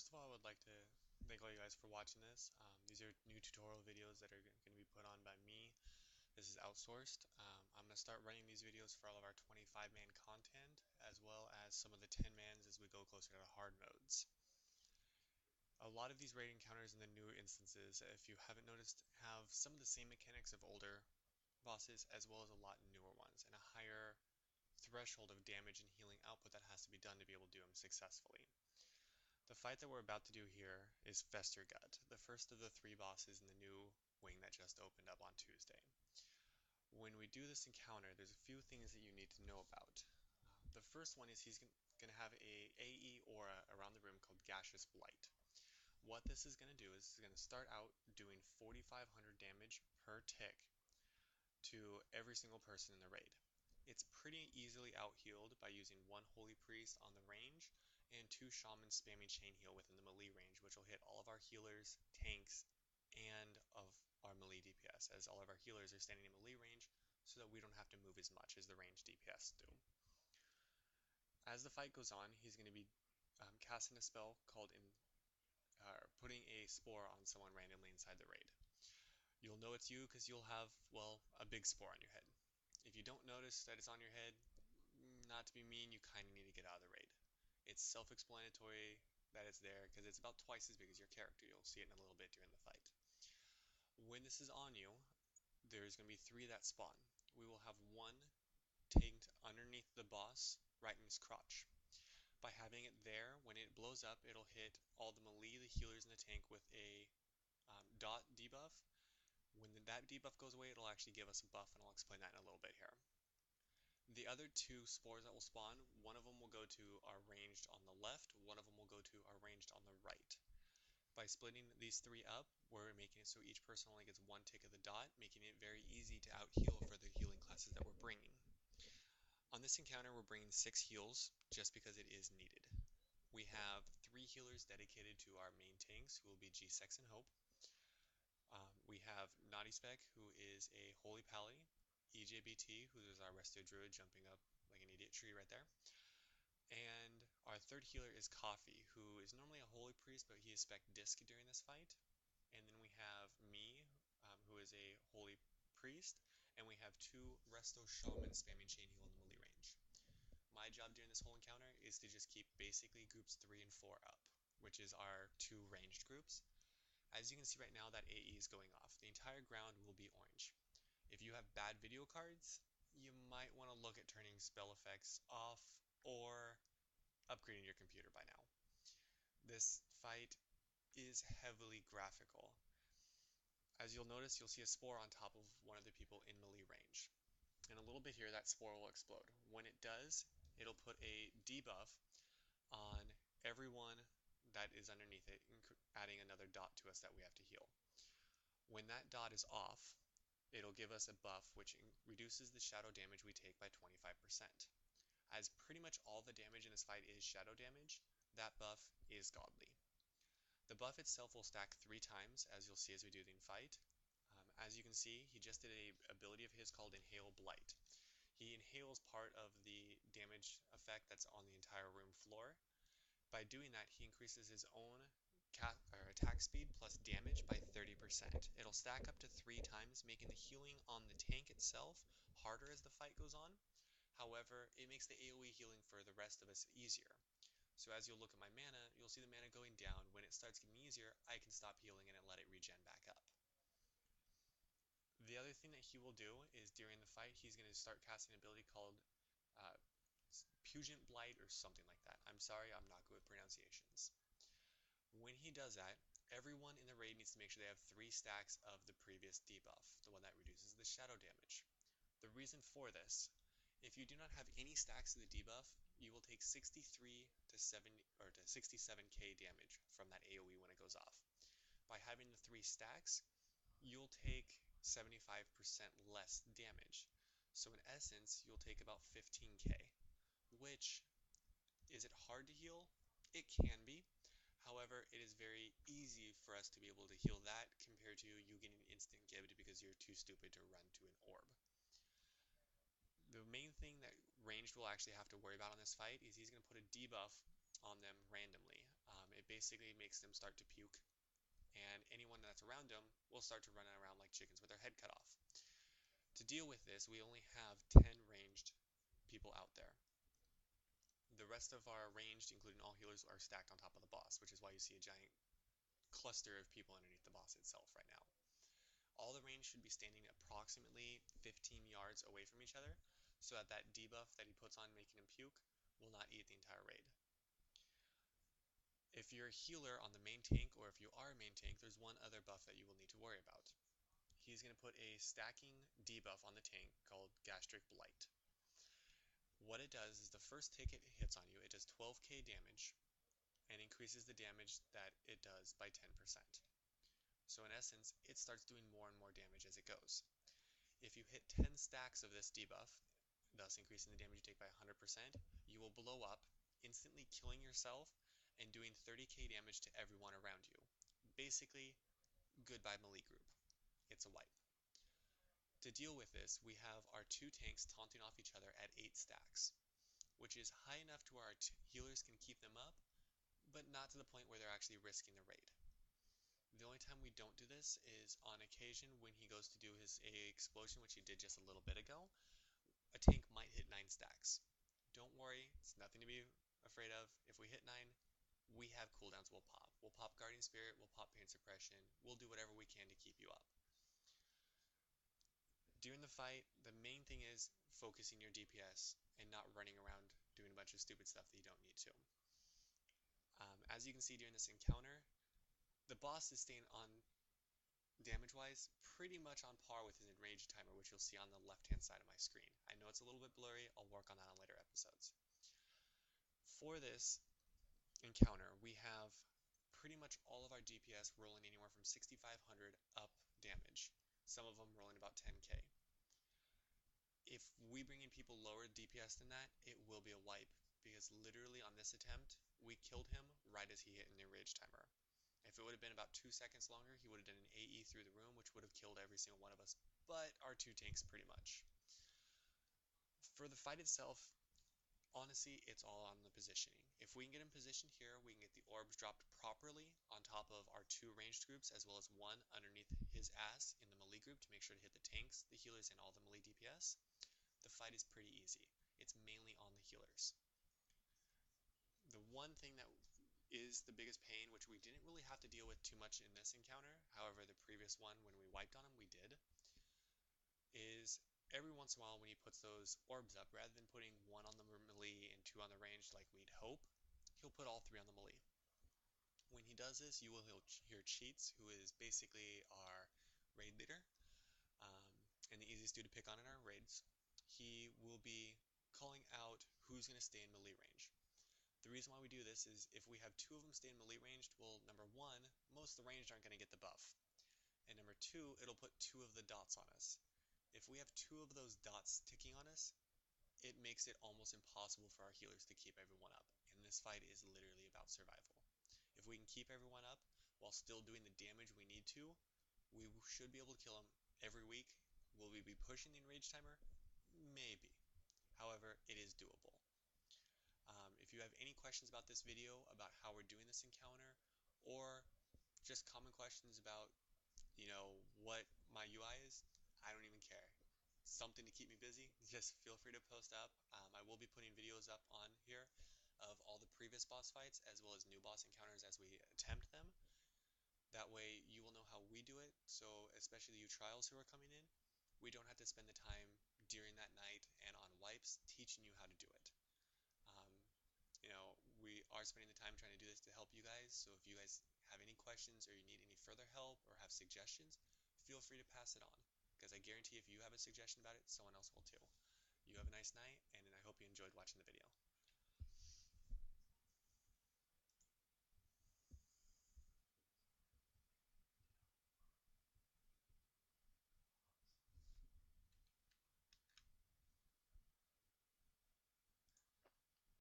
First of all, I would like to thank all you guys for watching this. These are new tutorial videos that are going to be put on by me. This is outsourced. I'm going to start running these videos for all of our 25-man content, as well as some of the 10-mans as we go closer to the hard modes. A lot of these raid encounters in the newer instances, if you haven't noticed, have some of the same mechanics of older bosses, as well as a lot newer ones, and a higher threshold of damage and healing output that has to be done to be able to do them successfully. The fight that we're about to do here is Festergut, the first of the 3 bosses in the new wing that just opened up on Tuesday. When we do this encounter, there's a few things that you need to know about. The first one is he's going to have a AE aura around the room called Gaseous Blight. What this is going to do is it's going to start out doing 4,500 damage per tick to every single person in the raid. It's pretty easily out-healed by using 1 Holy Priest on the range and 2 Shamans spamming Chain Heal within the melee range, which will hit all of our healers, tanks, and of our melee DPS, as all of our healers are standing in melee range so that we don't have to move as much as the range DPS do. As the fight goes on, he's going to be casting a spell called putting a spore on someone randomly inside the raid. You'll know it's you because you'll have, well, a big spore on your head. If you don't notice that it's on your head, not to be mean, you kind of need to get out of the raid. It's self-explanatory that it's there because it's about twice as big as your character. You'll see it in a little bit during the fight. When this is on you, there's going to be 3 that spawn. We will have 1 tanked underneath the boss, right in his crotch. By having it there, when it blows up, it'll hit all the melee, the healers, and the tank with a dot debuff. When that debuff goes away, it'll actually give us a buff, and I'll explain that in a little bit here. The other 2 spores that will spawn, one of them will go to our ranged on the left, one of them will go to our ranged on the right. By splitting these 3 up, we're making it so each person only gets 1 tick of the dot, making it very easy to out-heal for the healing classes that we're bringing. On this encounter, we're bringing 6 heals, just because it is needed. We have 3 healers dedicated to our main tanks, who will be G-Sex and Hope. We have Naughty Spec, who is a Holy Pally, EJBT, who is our Resto Druid jumping up like an idiot tree right there. And our 3rd healer is Coffee, who is normally a Holy Priest, but he is Spec Disc during this fight. And then we have me, who is a Holy Priest, and we have 2 Resto Shamans spamming Chain Heal in the melee range. My job during this whole encounter is to just keep basically groups 3 and 4 up, which is our 2 ranged groups. As you can see right now, that AE is going off. The entire ground will be orange. If you have bad video cards, you might want to look at turning spell effects off or upgrading your computer by now. This fight is heavily graphical. As you'll notice, you'll see a spore on top of one of the people in melee range. In a little bit here, that spore will explode. When it does, it'll put a debuff on everyone that is underneath it, adding another dot to us that we have to heal. When that dot is off, it'll give us a buff which reduces the shadow damage we take by 25%. As pretty much all the damage in this fight is shadow damage, that buff is godly. The buff itself will stack 3 times, as you'll see as we do the fight. As you can see, he just did an ability of his called Inhale Blight. He inhales part of the damage effect that's on the entire room floor. By doing that, he increases his own attack speed plus damage by 30%. It'll stack up to 3 times, making the healing on the tank itself harder as the fight goes on. However, it makes the AoE healing for the rest of us easier. So as you'll look at my mana, you'll see the mana going down. When it starts getting easier, I can stop healing and let it regen back up. The other thing that he will do is during the fight, he's going to start casting an ability called Pungent Blight or something like that. I'm sorry, I'm not good with pronunciations. When he does that, everyone in the raid needs to make sure they have 3 stacks of the previous debuff, the one that reduces the shadow damage. The reason for this, if you do not have any stacks of the debuff, you will take 63 to 67k damage from that AoE when it goes off. By having the 3 stacks, you'll take 75% less damage. So in essence, you'll take about 15k, which, is it hard to heal? It can be. However, it is very easy for us to be able to heal that compared to you getting instant gibbed because you're too stupid to run to an orb. The main thing that ranged will actually have to worry about on this fight is he's going to put a debuff on them randomly. It basically makes them start to puke, and anyone that's around them will start to run around like chickens with their head cut off. To deal with this, we only have 10 ranged people out there. The rest of our ranged, including all healers, are stacked on top of the boss, which is why you see a giant cluster of people underneath the boss itself right now. All the ranged should be standing approximately 15 yards away from each other, so that that debuff that he puts on making him puke will not eat the entire raid. If you're a healer on the main tank, or if you are a main tank, there's one other buff that you will need to worry about. He's going to put a stacking debuff on the tank called Gastric Blight. What it does is the first tick it hits on you, it does 12k damage and increases the damage that it does by 10%. So in essence, it starts doing more and more damage as it goes. If you hit 10 stacks of this debuff, thus increasing the damage you take by 100%, you will blow up, instantly killing yourself and doing 30k damage to everyone around you. Basically, goodbye melee group. It's a wipe. To deal with this, we have our two tanks taunting off each other at 8 stacks, which is high enough to where our healers can keep them up, but not to the point where they're actually risking the raid. The only time we don't do this is on occasion when he goes to do his AA explosion, which he did just a little bit ago. A tank might hit 9 stacks. Don't worry, it's nothing to be afraid of. If we hit 9, we have cooldowns we'll pop. We'll pop Guardian Spirit, we'll pop Pain Suppression, we'll do whatever we can to keep you up. During the fight, the main thing is focusing your DPS and not running around doing a bunch of stupid stuff that you don't need to. As you can see during this encounter, the boss is staying on, damage-wise, pretty much on par with his enraged timer, which you'll see on the left-hand side of my screen. I know it's a little bit blurry, I'll work on that on later episodes. For this encounter, we have pretty much all of our DPS rolling anywhere from 6,500 up damage, some of them rolling about 10k. If we bring in people lower DPS than that, it will be a wipe, because literally on this attempt, we killed him right as he hit an enraged timer. If it would have been about 2 seconds longer, he would have done an AE through the room, which would have killed every single one of us, but our two tanks pretty much. For the fight itself, honestly, it's all on the positioning. If we can get in position here, we can get the orbs dropped properly on top of our two ranged groups, as well as one underneath his ass in the melee group to make sure to hit the tanks, the healers, and all the melee DPS. The fight is pretty easy. It's mainly on the healers. The one thing that is the biggest pain, which we didn't really have to deal with too much in this encounter, however the previous one when we wiped on him we did, is every once in a while when he puts those orbs up, rather than putting one on the melee and two on the range like we'd hope, he'll put all three on the melee. When he does this, you will hear Cheats, who is basically our raid leader, and the easiest dude to pick on in our raids. He will be calling out who's going to stay in melee range. The reason why we do this is if we have two of them stay in melee ranged, well, number one, most of the ranged aren't going to get the buff. And number two, it'll put two of the dots on us. If we have two of those dots ticking on us, it makes it almost impossible for our healers to keep everyone up. And this fight is literally about survival. If we can keep everyone up while still doing the damage we need to, we should be able to kill them every week. Will we be pushing the enraged timer? Maybe. However, it is doable. If you have any questions about this video, about how we're doing this encounter, or just common questions about, what my UI is, I don't even care. Something to keep me busy, just feel free to post up. I will be putting videos up on here of all the previous boss fights, as well as new boss encounters as we attempt them. That way you will know how we do it, so especially you trials who are coming in, we don't have to spend the time during that night and on wipes teaching you how to do it. We are spending the time trying to do this to help you guys, so if you guys have any questions or you need any further help or have suggestions, feel free to pass it on, because I guarantee if you have a suggestion about it, someone else will too. You have a nice night, and I hope you enjoyed watching the video.